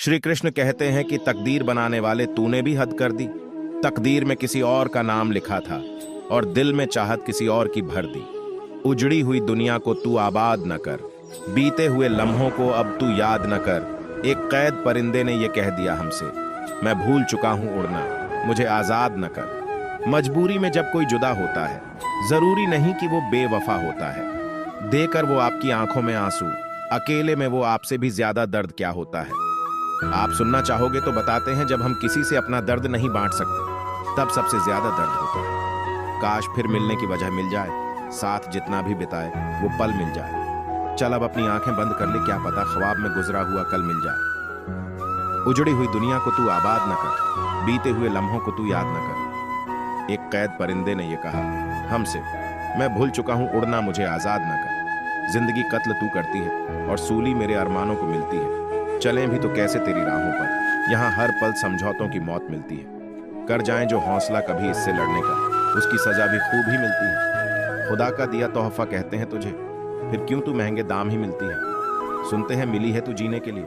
श्री कृष्ण कहते हैं कि तकदीर बनाने वाले तूने भी हद कर दी। तकदीर में किसी और का नाम लिखा था और दिल में चाहत किसी और की भर दी। उजड़ी हुई दुनिया को तू आबाद न कर, बीते हुए लम्हों को अब तू याद न कर। एक कैद परिंदे ने ये कह दिया हमसे, मैं भूल चुका हूं उड़ना, मुझे आजाद न कर। मजबूरी में जब कोई जुदा होता है, जरूरी नहीं कि वो बेवफा होता है। देकर वो आपकी आंखों में आंसू, अकेले में वो आपसे भी ज्यादा दर्द क्या होता है। आप सुनना चाहोगे तो बताते हैं, जब हम किसी से अपना दर्द नहीं बांट सकते तब सबसे ज्यादा दर्द होता है। काश फिर मिलने की वजह मिल जाए, साथ जितना भी बिताए वो पल मिल जाए। चल अब अपनी आंखें बंद कर ले, क्या पता ख्वाब में गुजरा हुआ कल मिल जाए। उजड़ी हुई दुनिया को तू आबाद न कर, बीते हुए लम्हों को तू याद न कर। एक कैद परिंदे ने यह कहा हमसे, मैं भूल चुका हूं उड़ना, मुझे आजाद न कर। जिंदगी कत्ल तू करती है और सूली मेरे अरमानों को मिलती है। चलें भी तो कैसे तेरी राहों पर, यहाँ हर पल समझौतों की मौत मिलती है। कर जाएं जो हौसला कभी इससे लड़ने का, उसकी सजा भी खूब ही मिलती है। खुदा का दिया तोहफा कहते हैं तुझे, फिर क्यों तू महंगे दाम ही मिलती है। सुनते हैं मिली है तू जीने के लिए,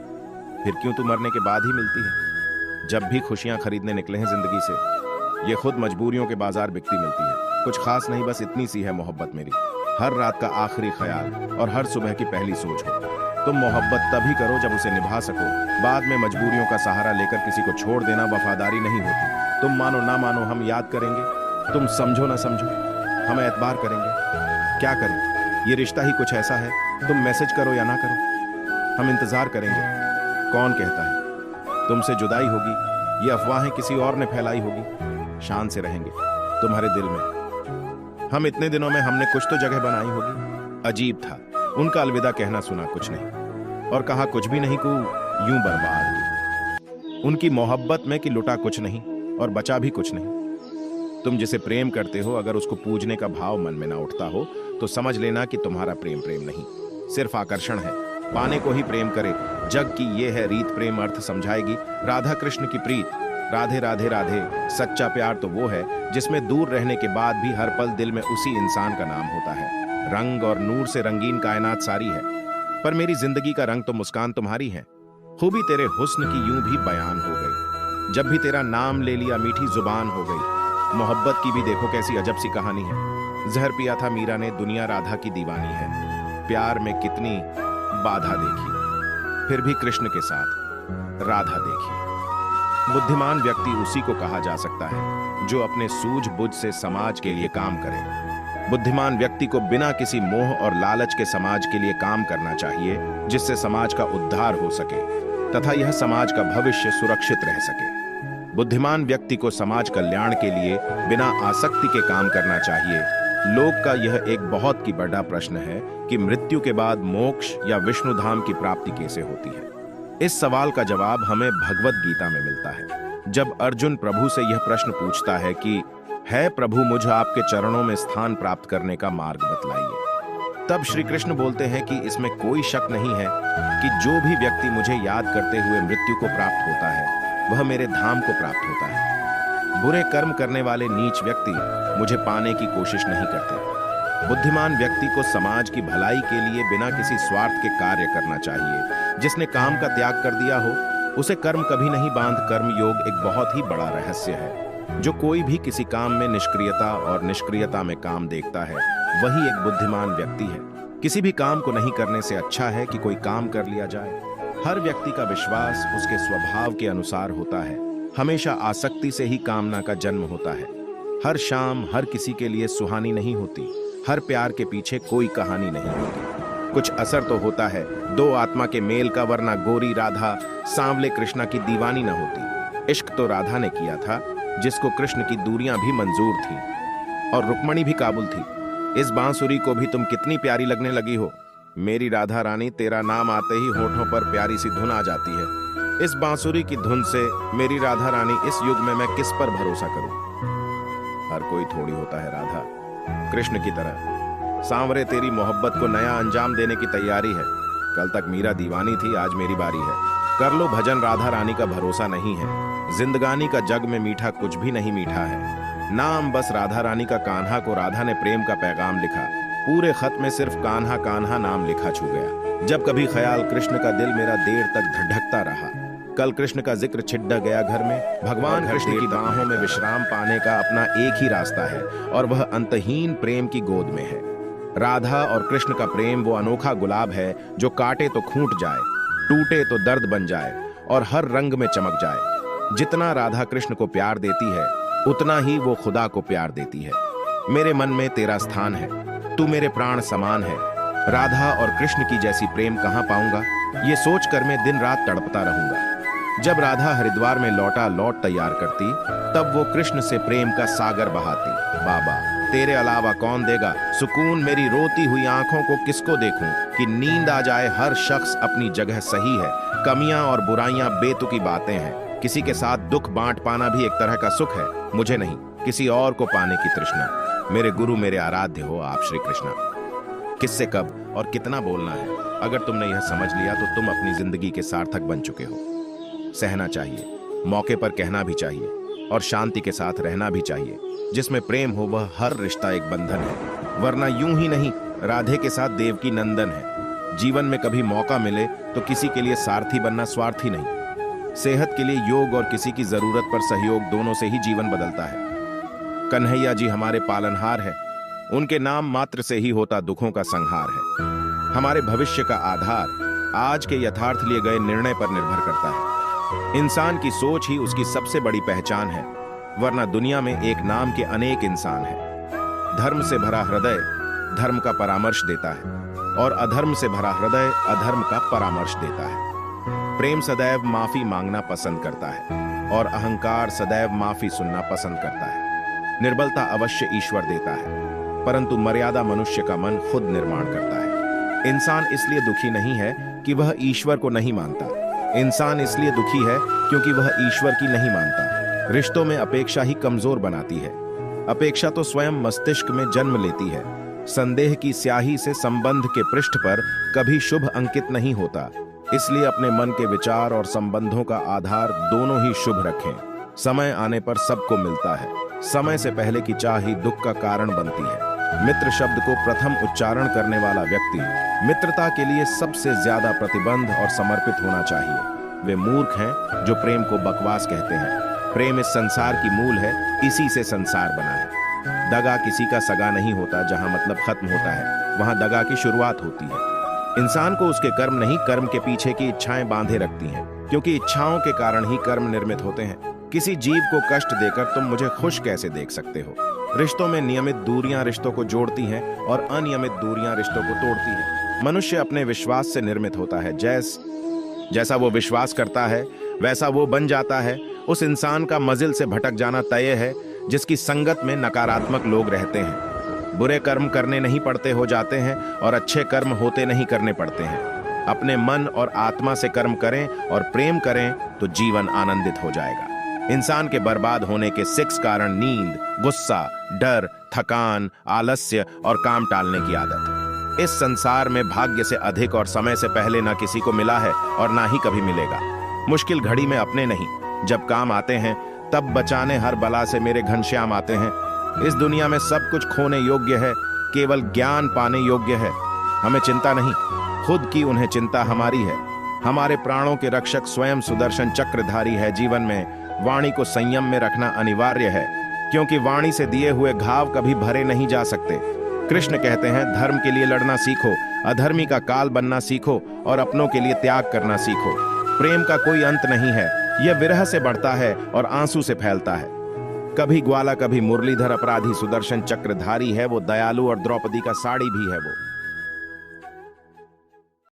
फिर क्यों तू मरने के बाद ही मिलती है। जब भी खुशियां खरीदने निकले हैं जिंदगी से, ये खुद मजबूरियों के बाजार बिकती मिलती है। कुछ खास नहीं, बस इतनी सी है मोहब्बत मेरी, हर रात का आखिरी ख्याल और हर सुबह की पहली सोच हो। तुम मोहब्बत तभी करो जब उसे निभा सको, बाद में मजबूरियों का सहारा लेकर किसी को छोड़ देना वफादारी नहीं होती। तुम मानो ना मानो हम याद करेंगे, तुम समझो ना समझो हम एतबार करेंगे। क्या करें, ये रिश्ता ही कुछ ऐसा है, तुम मैसेज करो या ना करो हम इंतजार करेंगे। कौन कहता है तुमसे जुदाई होगी, ये अफवाहें किसी और ने फैलाई होगी। शान से रहेंगे तुम्हारे दिल में, हम इतने दिनों में हमने कुछ तो जगह बनाई होगी। अजीब था उनका अलविदा कहना, सुना कुछ नहीं और कहा कुछ भी नहीं को यूं बर्बाद। उनकी मोहब्बत में कि लुटा कुछ नहीं और बचा भी कुछ नहीं। तुम जिसे प्रेम करते हो, अगर उसको पूजने का भाव मन में ना उठता हो तो समझ लेना कि तुम्हारा प्रेम प्रेम नहीं, सिर्फ आकर्षण है। पाने को ही प्रेम करे, जग की ये है रीत, प्रेम अर्थ समझाएगी राधा कृष्ण की प्रीत। राधे राधे राधे, सच्चा प्यार तो वो है जिसमें दूर रहने के बाद भी हर पल दिल में उसी इंसान का नाम होता है। रंग और नूर से रंगीन कायनात सारी है, पर मेरी जिंदगी का रंग तो मुस्कान तुम्हारी है। खूबी तेरे हुस्न की यूं भी बयान हो गई, जब भी तेरा नाम ले लिया मीठी जुबान हो गई। मोहब्बत की भी देखो कैसी अजब सी कहानी है। जहर पिया था मीरा ने, दुनिया राधा की दीवानी है। प्यार में कितनी बाधा देखी, फिर भी कृष्ण के साथ राधा देखी। बुद्धिमान व्यक्ति उसी को कहा जा सकता है जो अपने सूझबूझ से समाज के लिए काम करे। बुद्धिमान व्यक्ति को बिना किसी मोह और लालच के समाज के लिए काम करना चाहिए, जिससे समाज का उद्धार हो सके तथा यह समाज का भविष्य सुरक्षित रह सके। बुद्धिमान व्यक्ति को समाज कल्याण के लिए बिना आसक्ति के काम करना चाहिए। लोक का यह एक बहुत ही बड़ा प्रश्न है कि मृत्यु के बाद मोक्ष या विष्णु धाम की प्राप्ति कैसे होती है। इस सवाल का जवाब हमें भगवत गीता में मिलता है। जब अर्जुन प्रभु से यह प्रश्न पूछता है कि है प्रभु, मुझे आपके चरणों में स्थान प्राप्त करने का मार्ग बतलाइए, तब श्री कृष्ण बोलते हैं कि इसमें कोई शक नहीं है कि जो भी व्यक्ति मुझे याद करते हुए मृत्यु को प्राप्त होता है वह मेरे धाम को प्राप्त होता है। बुरे कर्म करने वाले नीच व्यक्ति मुझे पाने की कोशिश नहीं करते। बुद्धिमान व्यक्ति को समाज की भलाई के लिए बिना किसी स्वार्थ के कार्य करना चाहिए। जिसने काम का त्याग कर दिया हो उसे कर्म कभी नहीं बांध। कर्म योग एक बहुत ही बड़ा रहस्य है। जो कोई भी किसी काम में निष्क्रियता और निष्क्रियता में काम देखता है वही एक बुद्धिमान व्यक्ति है। किसी भी काम को नहीं करने से अच्छा है कि कोई काम कर लिया जाए। हर व्यक्ति का विश्वास उसके स्वभाव के अनुसार होता है। हमेशा आसक्ति से ही कामना का जन्म होता है। हर शाम हर किसी के लिए सुहानी नहीं होती। हर प्यार के पीछे कोई कहानी नहीं होती। कुछ असर तो होता है दो आत्मा के मेल का, वरना गोरी राधा सांवले कृष्णा की दीवानी न होती। इश्क तो राधा ने किया था, जिसको कृष्ण की दूरियां भी मंजूर थीं और रुक्मणी भी काबुल थी। इस बांसुरी को भी तुम कितनी प्यारी लगने लगी हो मेरी राधा रानी, तेरा नाम आते ही होठों पर प्यारी सी धुन आ जाती है। इस बांसुरी की धुन से मेरी राधा रानी, इस युग में मैं किस पर भरोसा करूं। हर कोई थोड़ी होता है राधा कृष्ण की तरह। सांवरे तेरी मोहब्बत को नया अंजाम देने की तैयारी है। कल तक मीरा दीवानी थी, आज मेरी बारी है। कर लो भजन, राधा रानी का भरोसा नहीं है। जिंदगानी का जग में मीठा कुछ भी नहीं मीठा है। नाम बस राधा रानी का। कान्हा को राधा ने प्रेम का पैगाम लिखा, पूरे खत में सिर्फ कान्हा कान्हा नाम लिखा छू गया। जब कभी ख्याल कृष्ण का दिल मेरा देर तक धड़कता रहा। कल कृष्ण का जिक्र छिड़ गया घर में। भगवान कृष्ण की बाहों में विश्राम पाने का अपना एक ही रास्ता है और वह अंतहीन प्रेम की गोद में है। राधा और कृष्ण का प्रेम वो अनोखा गुलाब है जो काटे तो खूंट जाए, टूटे तो दर्द बन जाए और हर रंग में चमक जाए। जितना राधा कृष्ण को प्यार देती है उतना ही वो खुदा को प्यार देती है। मेरे मन में तेरा स्थान है, तू मेरे प्राण समान है। राधा और कृष्ण की जैसी प्रेम कहाँ पाऊंगा, ये सोचकर मैं दिन रात तड़पता रहूंगा। जब राधा हरिद्वार में लौट तैयार करती तब वो कृष्ण से प्रेम का सागर बहाती। बाबा तेरे अलावा कौन देगा सुकून, मेरी रोती हुई आंखों को किसको देखूं कि नींद आ जाए। हर शख्स अपनी जगह सही है, कमियां और बुराइयां बेतुकी बातें हैं। किसी के साथ दुख बांट पाना भी एक तरह का सुख है। मुझे नहीं, किसी और को पाने की तृष्णा। मेरे गुरु मेरे आराध्य हो आप श्री कृष्णा। किससे कब और कितना बोलना है, अगर तुमने यह समझ लिया तो तुम अपनी जिंदगी के सार्थक बन चुके हो। सहना चाहिए, मौके पर कहना भी चाहिए और शांति के साथ रहना भी चाहिए। जिसमें प्रेम हो वह हर रिश्ता एक बंधन है, वरना यूं ही नहीं राधे के साथ देवकी नंदन है। जीवन में कभी मौका मिले तो किसी के लिए सारथी बनना स्वार्थी नहीं। सेहत के लिए योग और किसी की जरूरत पर सहयोग, दोनों से ही जीवन बदलता है। कन्हैया जी हमारे पालनहार है, उनके नाम मात्र से ही होता दुखों का संहार है। हमारे भविष्य का आधार आज के यथार्थ लिए गए निर्णय पर निर्भर करता है। इंसान की सोच ही उसकी सबसे बड़ी पहचान है, वरना दुनिया में एक नाम के अनेक इंसान हैं। धर्म से भरा हृदय धर्म का परामर्श देता है और अधर्म से भरा हृदय अधर्म का परामर्श देता है। प्रेम सदैव माफी मांगना पसंद करता है और अहंकार सदैव माफी सुनना पसंद करता है। निर्बलता अवश्य ईश्वर देता है, परंतु मर्यादा मनुष्य का मन खुद निर्माण करता है। इंसान इसलिए दुखी नहीं है कि वह ईश्वर को नहीं मानता, इंसान इसलिए दुखी है क्योंकि वह ईश्वर की नहीं मानता। रिश्तों में अपेक्षा ही कमजोर बनाती है। अपेक्षा तो स्वयं मस्तिष्क में जन्म लेती है। संदेह की स्याही से संबंध के पृष्ठ पर कभी शुभ अंकित नहीं होता। इसलिए अपने मन के विचार और संबंधों का आधार दोनों ही शुभ रखें। समय आने पर सबको मिलता है, समय से पहले की चाह ही दुख का कारण बनती है। मित्र शब्द को प्रथम उच्चारण करने वाला व्यक्ति मित्रता के लिए सबसे ज्यादा प्रतिबद्ध और समर्पित होना चाहिए। वे मूर्ख हैं जो प्रेम को बकवास कहते हैं। प्रेम इस संसार की मूल है, इसी से संसार बना है। दगा किसी का सगा नहीं होता। जहां मतलब खत्म होता है वहां दगा की शुरुआत होती है। इंसान को उसके कर्म नहीं, कर्म के पीछे की इच्छाएं बांधे रखती हैं, क्योंकि इच्छाओं के कारण ही कर्म निर्मित होते हैं। किसी जीव को कष्ट देकर तुम मुझे खुश कैसे देख सकते हो? रिश्तों में नियमित दूरियां रिश्तों को जोड़ती हैं और अनियमित दूरियां रिश्तों को तोड़ती हैं। मनुष्य अपने विश्वास से निर्मित होता है। जैसा वो विश्वास करता है वैसा वो बन जाता है। उस इंसान का मंजिल से भटक जाना तय है जिसकी संगत में नकारात्मक लोग रहते हैं। बुरे कर्म करने नहीं पड़ते हो जाते हैं और अच्छे कर्म होते नहीं करने पड़ते हैं। अपने मन और आत्मा से कर्म करें और प्रेम करें तो जीवन आनंदित हो जाएगा। इंसान के बर्बाद होने के 6 कारण नींद, गुस्सा, डर, थकान, आलस्य और काम टालने की आदत। इस संसार में भाग्य से अधिक और समय से पहले ना किसी को मिला है और ना ही कभी मिलेगा। मुश्किल घड़ी में अपने नहीं, जब काम आते हैं तब बचाने हर बला से मेरे घनश्याम आते हैं। इस दुनिया में सब कुछ खोने योग्य है, केवल ज्ञान पाने योग्य है। हमें चिंता नहीं, खुद की उन्हें चिंता हमारी है। हमारे प्राणों के रक्षक स्वयं सुदर्शन चक्रधारी है। जीवन में वाणी को संयम में रखना अनिवार्य है, क्योंकि वाणी से दिए हुए घाव कभी भरे नहीं जा सकते। कृष्ण कहते हैं, धर्म के लिए लड़ना सीखो, अधर्मी का काल बनना सीखो और अपनों के लिए त्याग करना सीखो। प्रेम का कोई अंत नहीं है, यह विरह से बढ़ता है और आंसू से फैलता है। कभी ग्वाला कभी मुरलीधर अपराधी सुदर्शन चक्रधारी है वो, दयालु और द्रौपदी का साड़ी भी है वो।